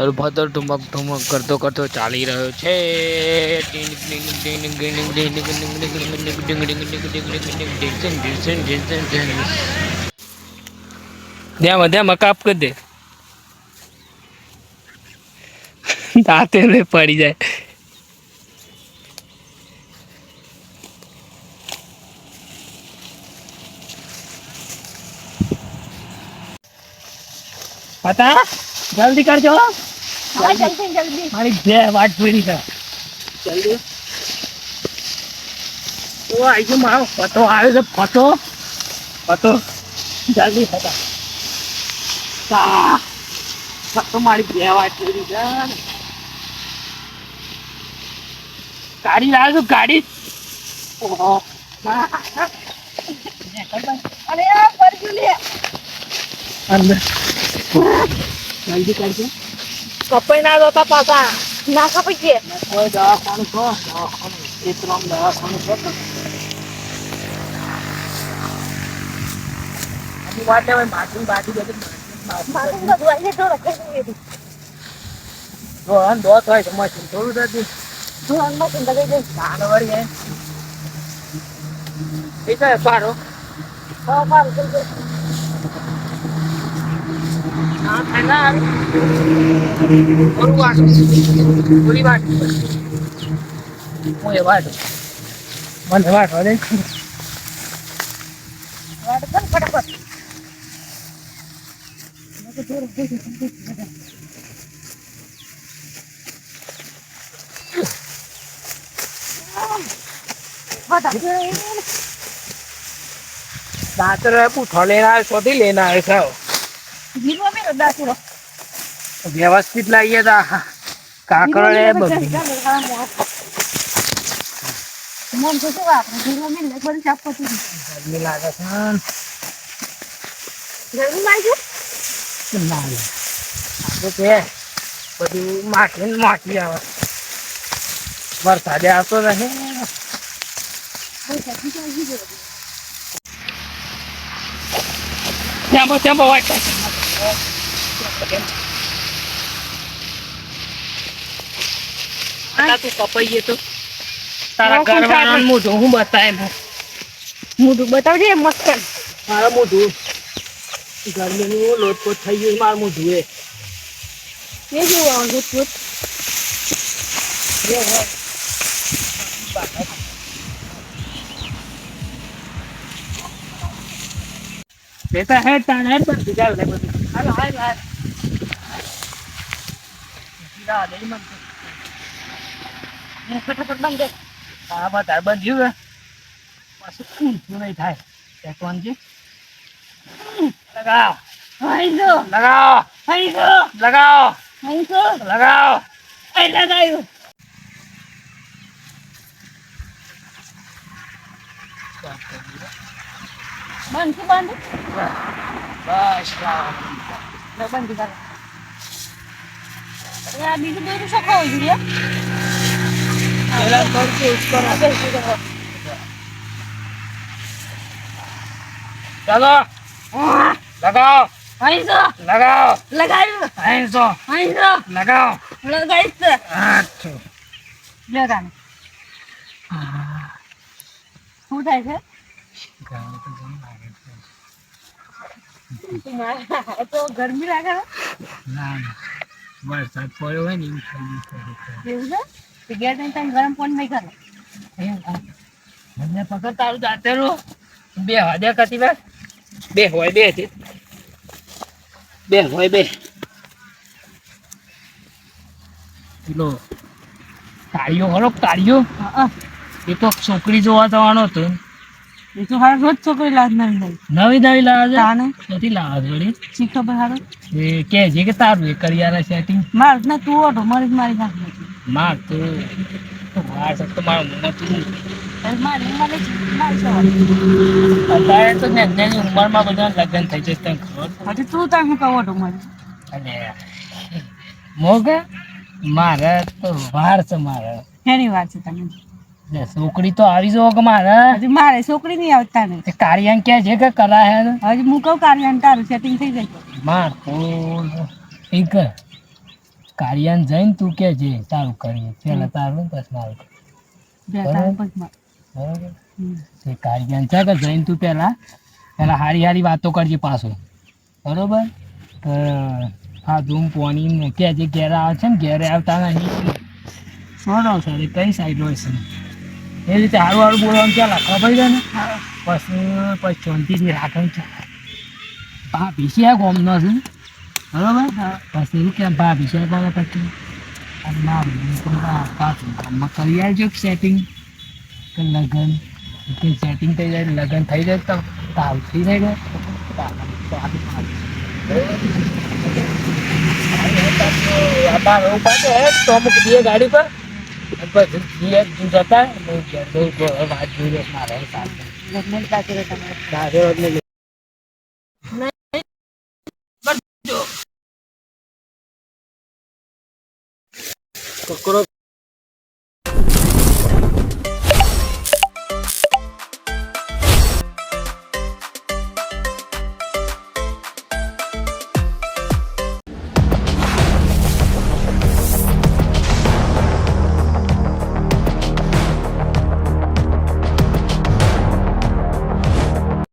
અલફાતો ઠુમક ઠુમક કરતો કરતો ચાલી રહ્યો છે. ત્યાં બધા મકાપ કરી દે દાંતે પડી જાય. પતા જલ્દી કરજો. હા જલ્દી જલ્દી મારી બે વાટ પૂરી કર જલ્દી. તો આઈ ગયો મારો પતો આવ્યો છે. પતો પતો જલ્દી થતા પતો મારી બે વાટ પૂરી કર. ગાડી લાવ છું ગાડી. ઓહો અરે પરજુ લે અંદર જલ્દી કરજો. કપાઈ ના જતા પાછા ના કપાઈ છે. કોઈ દવાખાનું છો દવાખાનું ચિત્રમ દવાખાનું છો આની વાત હોય માથું બાજુ બધું માથું બધું આઈને તો રખે છે. જો અન દોત હોય તો મશીન થોડું થતી હું અંગમાં ચિંતા કરી દઈશ. ચાલ વળી હે એ તો પારો હા પારું ચલ ના ખાના આવી ઓરું વાટો પૂરી વાટ હું એ વાટો મને વાટો દે વાડ કર ફટાફટ. દાંતર પૂઠો લેना है सोधी लेना है सब જીરવા મેરો દાસુરો व्यवस्थित लाइए था काकड़ है बबी મન તો શું આપણે જીરવા મેં બધી ચાપ પતી गर्मी लागे છે ગરમી લાગે ના લે આપણે કે બધું માટી માટી આવે વરસાદે આવતો રહે Tempo vai. आता तू कपाइए तो तारा घर वाला मुझे हूँ बताए મોઢું બતાવજે મસ્ત. मारा मुझे गर्मी में वो लोट पोट થઈ માર મુઢું એ એ જેવું આવડે પૂત બેટા હે તાણ હે પણ બીજા લે બધું હાલો હાલ હાલ સીધા દે મન ને ફટાફટ બંધ દે. હા બતા બંધ્યું હે પાછું શું નહીં થાય ટેકવાનજી लगाओ હાઈ જો लगाओ હાઈ જો लगाओ હાઈ જો लगाओ એ લગાયું. બંધ શું બંધ બસ બંધ કર. આ બીજું બધું શું ખાવું જોઈએ. પેલા કરકે ઉપર चलो लगाओ હાઈ જો लगाओ લગાયું. 500 હાઈ જો लगाओ લગાઈશ. अच्छा લગાને શું થાય છે. તો ગરમી લાગે છે. ના વરસાદ પડ્યો હોય ને એવું થઈ એવું છે ગેર ટાઈમ ગરમ પાણી નહીં કરે. મને પકડ તારું જાતે રો બે વાદ્યા કતી વાર બે હોય બે છે બે હોય બે પેલો તાળીઓ ખરો તાળીઓ એ તો છોકરી જોવા જવાનો હતો એ તો હાર રોજ છોકરી લાજ નહીં નવી નવી લાવે તાને નથી લાવે વળી શી ખબર હારો એ કે છે કે તારું એ કરિયાના સેટિંગ માર ના તું ઓઢો મારી મારી નાખ માર તો વાર છે તો મારું મોં તું મારી મારી મારી અત્યારે તો નાની ઉંમરમાં બધા લગ્ન થઈ જશે તને ખબર હજી તું તાર હું કહો ઓઢો મારી અને મોગા મારે તો વાર છે મારે એની વાત છે તમે છોકરી તો આવી જો કે મારે હજી મારે છોકરી નહીં આવતા ને કાર્યાન ક્યાં છે કે કરા હે હજી હું કહું કાર્ય તારું સેટિંગ થઈ જાય માર તો એક કાળિયાને જઈને તું કે જે તારું કરીએ પેલા તારું પછી મારું બે તાણ પગમાં. બરોબર હમ. તે કાળિયાને છે કે જઈને તું પેલા હારી હારી વાતો કરજે પાછો બરોબર તો હા ધૂમ પોની કે જે ઘેર આવે છે ને ઘેરે આવતા નહીં સોનો સર કઈ સાઈડ હોય છે એ રીતે હારું હારું બોલવાનું ચાલે ખબર છે ને પછી શાંતિથી રાખવાનું છે ભાભી છે ગોમનો છે બરોબર પછી એવું કેમ ભાભી છે બોલે પછી ના પાછું ગામમાં કરી આવજો સેટિંગ કે લગ્ન સેટિંગ થઈ જાય લગ્ન થઈ જાય તો તાવ થઈ જાય ગાડી પર પછી જતા વાત જોઈ મારે લગ્ન સાથે તમારે છોકરો